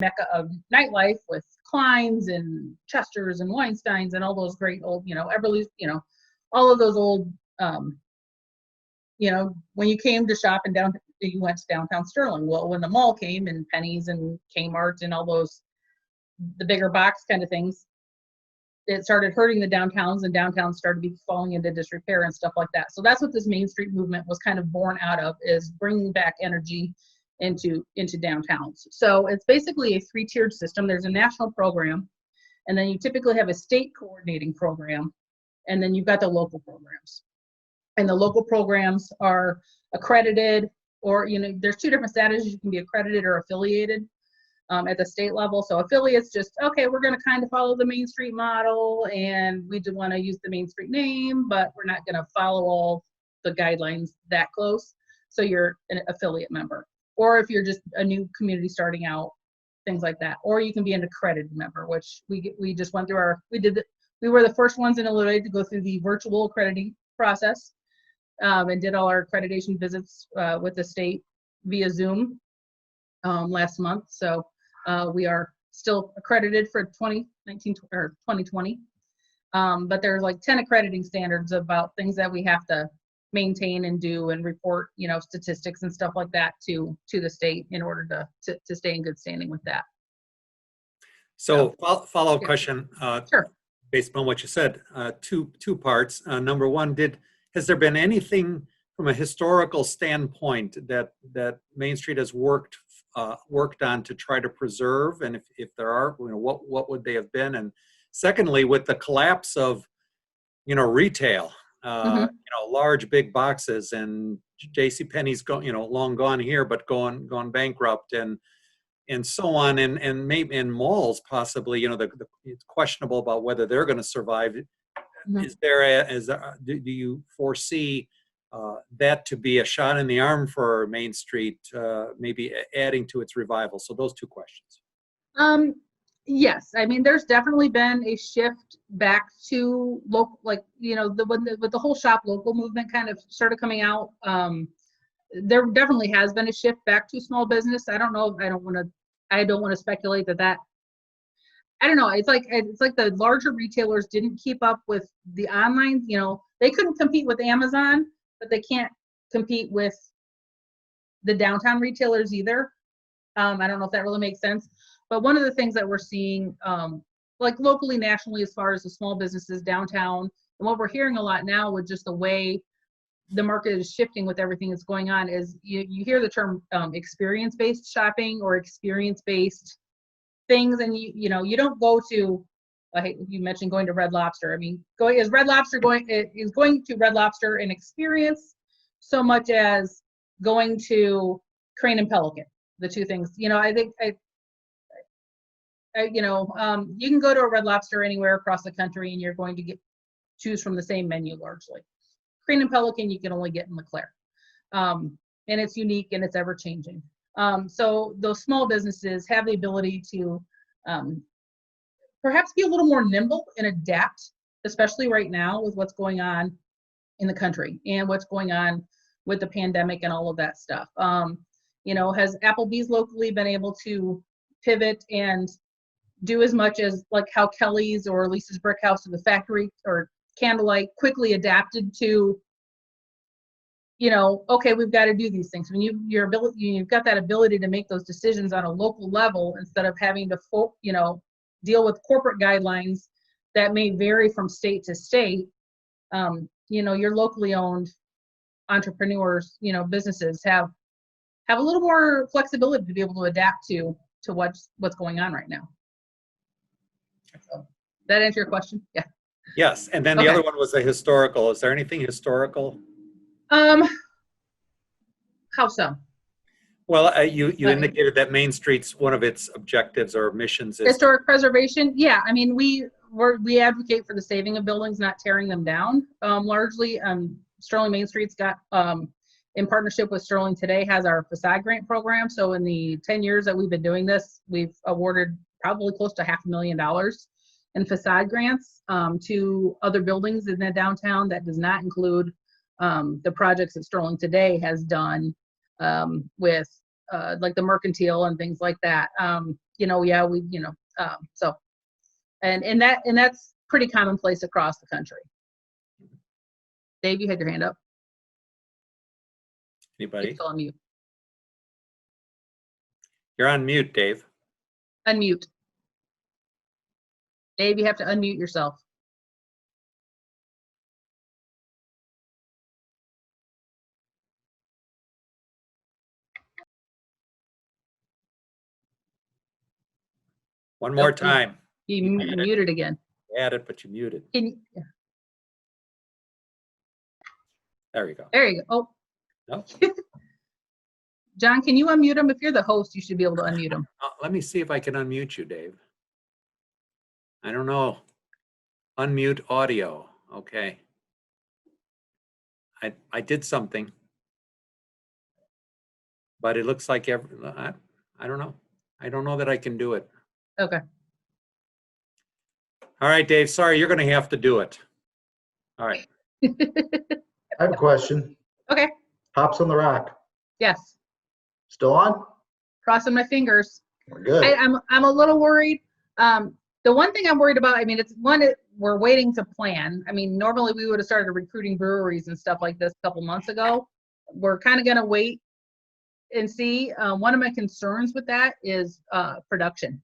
mecca of nightlife with Klein's and Chester's and Weinstein's and all those great old, Everly's, all of those old, when you came to shop in downtown, you went to downtown Sterling. Well, when the mall came and Penny's and Kmart and all those, the bigger box kind of things, it started hurting the downtowns, and downtowns started falling into disrepair and stuff like that. So that's what this Main Street movement was kind of born out of, is bringing back energy into downtowns. So it's basically a 3-tiered system. There's a national program, and then you typically have a state coordinating program, and then you've got the local programs. And the local programs are accredited, or there's 2 different statuses. You can be accredited or affiliated at the state level. So affiliates just, okay, we're going to kind of follow the Main Street model, and we do want to use the Main Street name, but we're not going to follow all the guidelines that close. So you're an affiliate member. Or if you're just a new community starting out, things like that. Or you can be an accredited member, which we just went through we were the first ones in Illinois to go through the virtual accrediting process, and did all our accreditation visits with the state via Zoom last month. So we are still accredited for 2019 or 2020. But there's like 10 accrediting standards about things that we have to maintain and do and report, statistics and stuff like that to the state in order to stay in good standing with that. So follow-up question, sure. Based on what you said, two parts. Number one, has there been anything from a historical standpoint that Main Street has worked on to try to preserve, and if there are, what would they have been? And secondly, with the collapse of retail, large big boxes, and JCPenney's long gone here, but gone bankrupt, and so on, and maybe in malls possibly, it's questionable about whether they're going to survive. Mm-hmm. Do you foresee that to be a shot in the arm for Main Street, maybe adding to its revival? So those 2 questions. Yes, I mean, there's definitely been a shift back to local, with the whole shop local movement kind of started coming out. There definitely has been a shift back to small business. I don't know. I don't want to speculate that. I don't know. It's like the larger retailers didn't keep up with the online. They couldn't compete with Amazon, but they can't compete with the downtown retailers either. I don't know if that really makes sense. But one of the things that we're seeing, like locally, nationally, as far as the small businesses downtown, and what we're hearing a lot now with just the way the market is shifting with everything that's going on, is you hear the term experience-based shopping or experience-based things, and you don't go to, you mentioned going to Red Lobster. I mean, is going to Red Lobster an experience so much as going to Crane and Pelican, the 2 things. I think you can go to a Red Lobster anywhere across the country, and you're going to choose from the same menu largely. Crane and Pelican you can only get in LeClaire, and it's unique and it's ever changing. So those small businesses have the ability to perhaps be a little more nimble and adapt, especially right now with what's going on in the country and what's going on with the pandemic and all of that stuff. Has Applebee's locally been able to pivot and do as much as like how Kelly's or Lisa's Brick House or the Factory or Candlelight quickly adapted to, okay, we've got to do these things. When you've got that ability to make those decisions on a local level instead of having to, deal with corporate guidelines that may vary from state to state. Your locally owned entrepreneurs, businesses have a little more flexibility to be able to adapt to what's going on right now. So, that answer your question? Yeah. Yes, and then the other one was the historical. Is there anything historical? How so? Well, you indicated that Main Street's one of its objectives or missions is historic preservation. Yeah, I mean, we advocate for the saving of buildings, not tearing them down. Largely, Sterling Main Street's got, in partnership with Sterling Today, has our facade grant program. So in the 10 years that we've been doing this, we've awarded probably close to $500,000 in facade grants to other buildings in the downtown. That does not include the projects that Sterling Today has done with like the mercantile and things like that. Yeah, so, and that's pretty commonplace across the country. Dave, you had your hand up. Anybody? You're still on mute. You're on mute, Dave. Unmute. Dave, you have to unmute yourself. One more Nope, time. You muted again. You had it, but you muted. There you go. There you go. Oh. No? John, can you unmute him? If you're the host, you should be able to unmute him. Let me see if I can unmute you, Dave. I don't know. Unmute audio. Okay. I did something, but it looks like I don't know. I don't know that I can do it. Okay. All right, Dave. Sorry, you're going to have to do it. All right. I have a question. Okay. Hops on the Rock. Yes. Still on? Crossing my fingers. We're good. I'm a little worried. The one thing I'm worried about, I mean, we're waiting to plan. I mean, normally we would have started recruiting breweries and stuff like this a couple months ago. We're kind of going to wait and see. One of my concerns with that is production.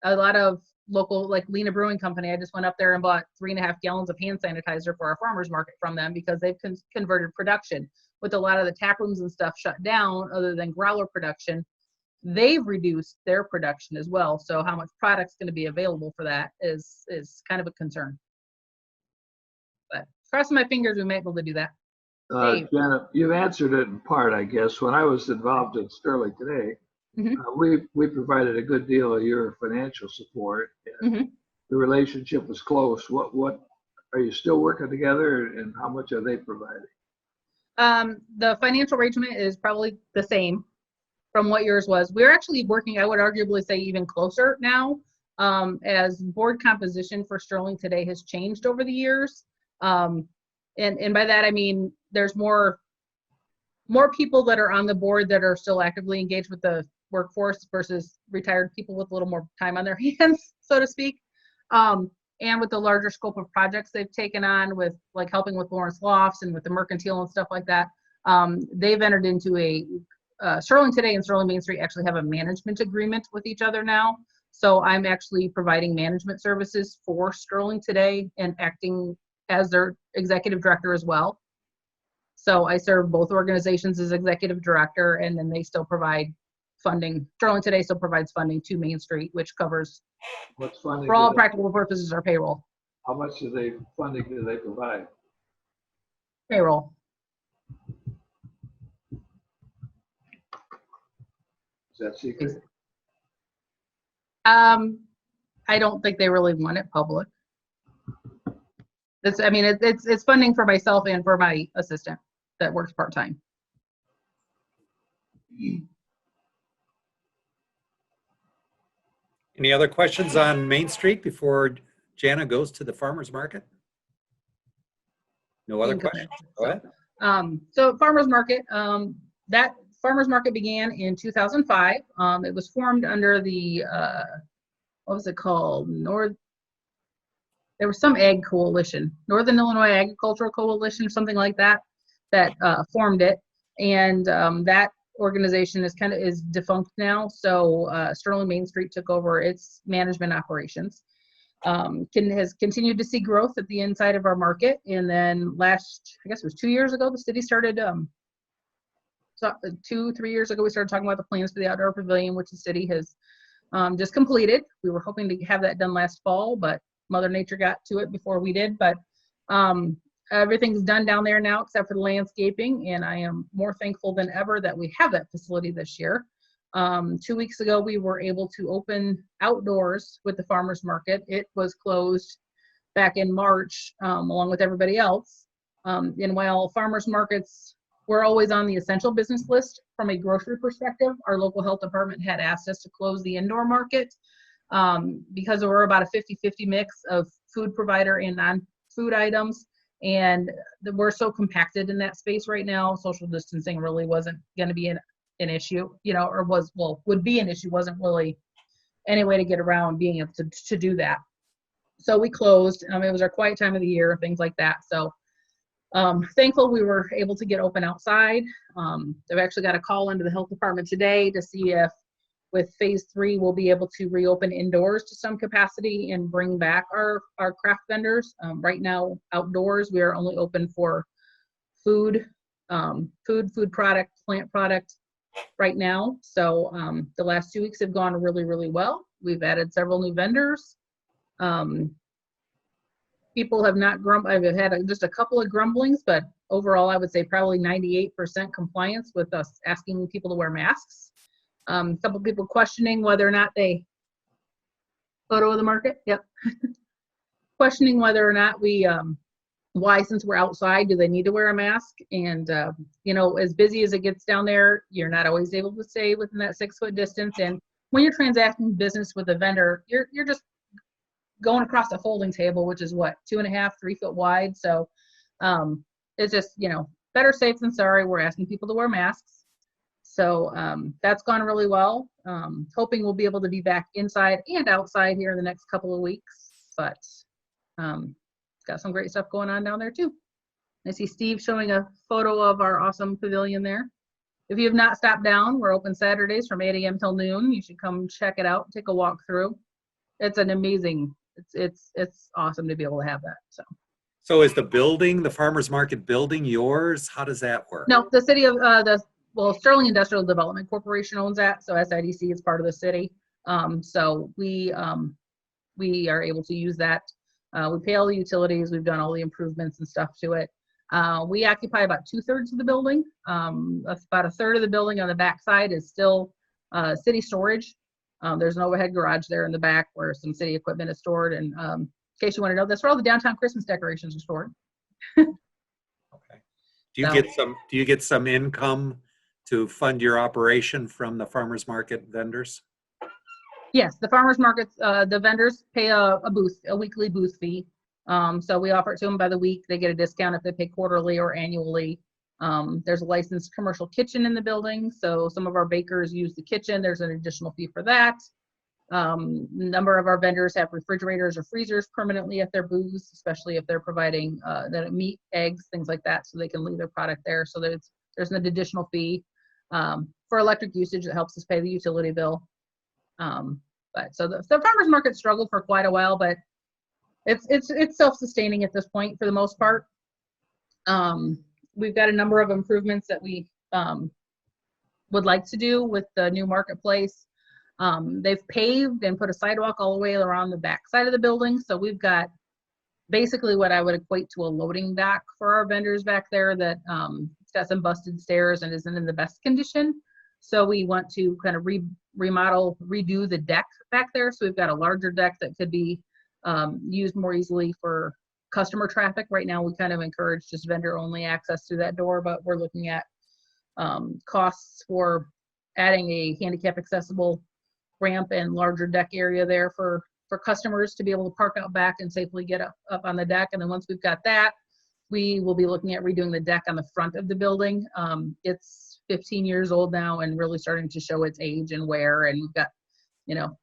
A lot of local, like Lena Brewing Company, I just went up there and bought 3.5 gallons of hand sanitizer for our farmers market from them because they've converted production. With a lot of the tap rooms and stuff shut down, other than growler production, they've reduced their production as well. So how much product's going to be available for that is kind of a concern. But crossing my fingers, we might be able to do that. Janna, you've answered it in part, I guess. When I was involved in Sterling today, we provided a good deal of your financial support. The relationship was close. What are you still working together, and how much are they providing? The financial arrangement is probably the same from what yours was. We're actually working, I would arguably say, even closer now, as board composition for Sterling today has changed over the years. And by that, I mean, there's more people that are on the board that are still actively engaged with the workforce versus retired people with a little more time on their hands, so to speak. And with the larger scope of projects they've taken on with like helping with Lawrence Lofts and with the mercantile and stuff like that, they've entered into Sterling Today and Sterling Main Street actually have a management agreement with each other now. So I'm actually providing management services for Sterling Today and acting as their executive director as well. So I serve both organizations as executive director, and then they still provide funding. Sterling Today still provides funding to Main Street, which covers, for all practical purposes, our payroll. How much funding do they provide? Payroll. Is that secret? I don't think they really want it public. It's funding for myself and for my assistant that works part-time. Any other questions on Main Street before Janna goes to the farmer's market? No other questions? Go ahead. So farmer's market, that farmer's market began in 2005. It was formed under the, what was it called? There was some ag coalition, Northern Illinois Agricultural Coalition or something like that, that formed it. And that organization is defunct now. So Sterling Main Street took over its management operations. Has continued to see growth at the inside of our market. And then I guess it was 2 years ago, the city started, 2-3 years ago, we started talking about the plans for the outdoor pavilion, which the city has just completed. We were hoping to have that done last fall, but Mother Nature got to it before we did. But everything's done down there now except for the landscaping, and I am more thankful than ever that we have that facility this year. 2 weeks ago, we were able to open outdoors with the farmers market. It was closed back in March, along with everybody else. And while farmers markets were always on the essential business list from a grocery perspective, our local health department had asked us to close the indoor market because we're about a 50-50 mix of food provider and non-food items. And we're so compacted in that space right now, social distancing really wasn't going to be an issue, or would be an issue. Wasn't really any way to get around being able to do that. So we closed. It was our quiet time of the year, things like that. So thankful we were able to get open outside. I've actually got a call into the health department today to see if with phase 3, we'll be able to reopen indoors to some capacity and bring back our craft vendors. Right now, outdoors, we are only open for food product, plant product right now. So the last 2 weeks have gone really, really well. We've added several new vendors. People have not I've had just a couple of grumblings, but overall, I would say probably 98% compliance with us asking people to wear masks. A couple people questioning whether or not photo of the market. Yep. Questioning whether or not why, since we're outside, do they need to wear a mask? And, as busy as it gets down there, you're not always able to stay within that 6-foot distance. And when you're transacting business with a vendor, you're just going across a folding table, which is what, 2.5, 3 foot wide. So it's just, better safe than sorry. We're asking people to wear masks. So that's gone really well. Hoping we'll be able to be back inside and outside here in the next couple of weeks, but got some great stuff going on down there too. I see Steve showing a photo of our awesome pavilion there. If you have not stopped down, we're open Saturdays from 8 a.m. till noon. You should come check it out, take a walk through. It's an amazing, it's awesome to be able to have that. So is the farmer's market building yours? How does that work? No, the city of Sterling Industrial Development Corporation owns that, so SIDC is part of the city. So we are able to use that. We pay all the utilities. We've done all the improvements and stuff to it. We occupy about 2/3 of the building. About a third of the building on the back side is still city storage. There's an overhead garage there in the back where some city equipment is stored. And in case you want to know, that's where all the downtown Christmas decorations are stored. Okay. Do you get some income to fund your operation from the farmers market vendors? Yes, the farmers markets, the vendors pay a weekly booth fee. So we offer it to them by the week. They get a discount if they pay quarterly or annually. There's a licensed commercial kitchen in the building, so some of our bakers use the kitchen. There's an additional fee for that. A number of our vendors have refrigerators or freezers permanently at their booths, especially if they're providing meat, eggs, things like that, so they can leave their product there. So there's an additional fee. For electric usage, it helps us pay the utility bill. But so the farmers market struggled for quite a while, but it's self-sustaining at this point for the most part. We've got a number of improvements that we would like to do with the new marketplace. They've paved and put a sidewalk all the way around the back side of the building. So we've got basically what I would equate to a loading dock for our vendors back there that it's got some busted stairs and isn't in the best condition. So we want to kind of redo the deck back there. So we've got a larger deck that could be used more easily for customer traffic. Right now, we kind of encourage just vendor only access through that door, but we're looking at costs for adding a handicap accessible ramp and larger deck area there for customers to be able to park out back and safely get up on the deck. And then once we've got that, we will be looking at redoing the deck on the front of the building. It's 15 years old now and really starting to show its age and wear. And we've got,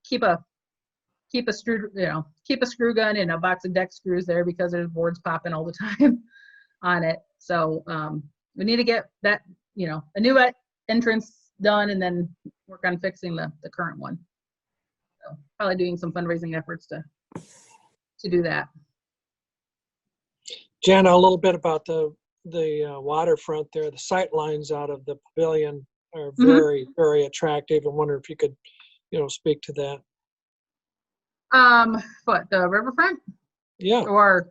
keep a screw gun and a box of deck screws there because there's boards popping all the time on it. So we need to get that, a new entrance done and then work on fixing the current one. So probably doing some fundraising efforts to do that. Janna, a little bit about the waterfront there. The sight lines out of the pavilion are very, very attractive. I wonder if you could, speak to that. What, the riverfront? Yeah. Or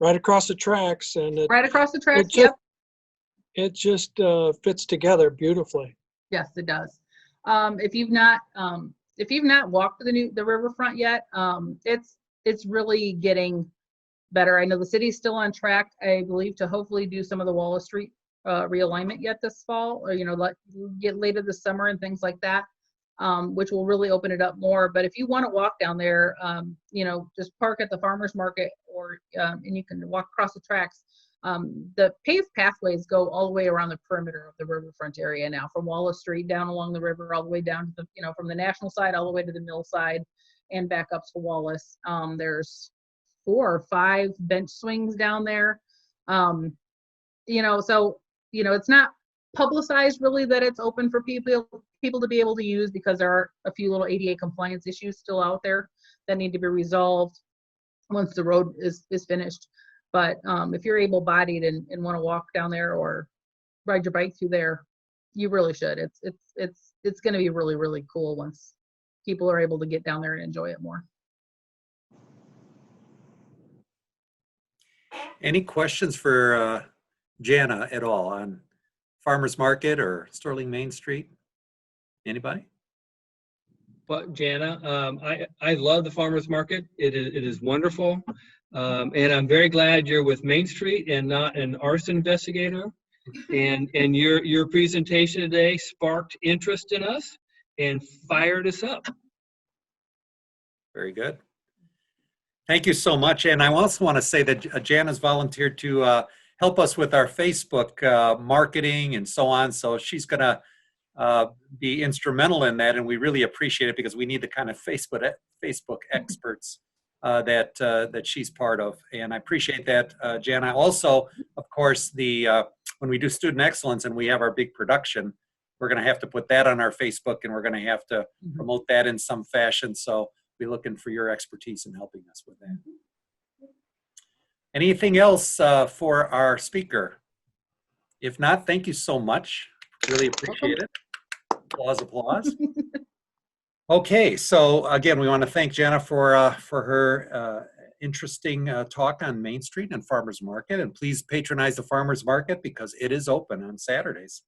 right across the tracks, and right across the tracks. Yep. It just fits together beautifully. Yes, it does. If you've not walked the riverfront yet, it's really getting better. I know the city's still on track, I believe, to hopefully do some of the Wallace Street realignment yet this fall, or get later this summer and things like that, which will really open it up more. But if you want to walk down there, just park at the farmers market, or and you can walk across the tracks. The paved pathways go all the way around the perimeter of the riverfront area now, from Wallace Street down along the river, all the way down to the, from the national side all the way to the mill side and back up to Wallace. There's 4 or 5 bench swings down there. So, it's not publicized really that it's open for people to be able to use, because there are a few little ADA compliance issues still out there that need to be resolved once the road is finished. But if you're able-bodied and want to walk down there or ride your bike through there, you really should. It's going to be really, really cool once people are able to get down there and enjoy it more. Any questions for Janna at all on Farmers Market or Sterling Main Street? Anybody? But Janna, I love the farmers market. It is wonderful, and I'm very glad you're with Main Street and not an arson investigator. And your presentation today sparked interest in us and fired us up. Very good. Thank you so much. And I also want to say that Janna's volunteered to help us with our Facebook marketing and so on. So she's going to be instrumental in that, and we really appreciate it, because we need the kind of Facebook experts that she's part of, and I appreciate that, Janna. Also, of course, when we do student excellence and we have our big production, we're going to have to put that on our Facebook, and we're going to have to promote that in some fashion. So we're looking for your expertise in helping us with that. Anything else for our speaker? If not, thank you so much. Really appreciate it. Applause, applause. Okay, so again, we want to thank Janna for her interesting talk on Main Street and Farmers Market. And please patronize the Farmers Market, because it is open on Saturdays.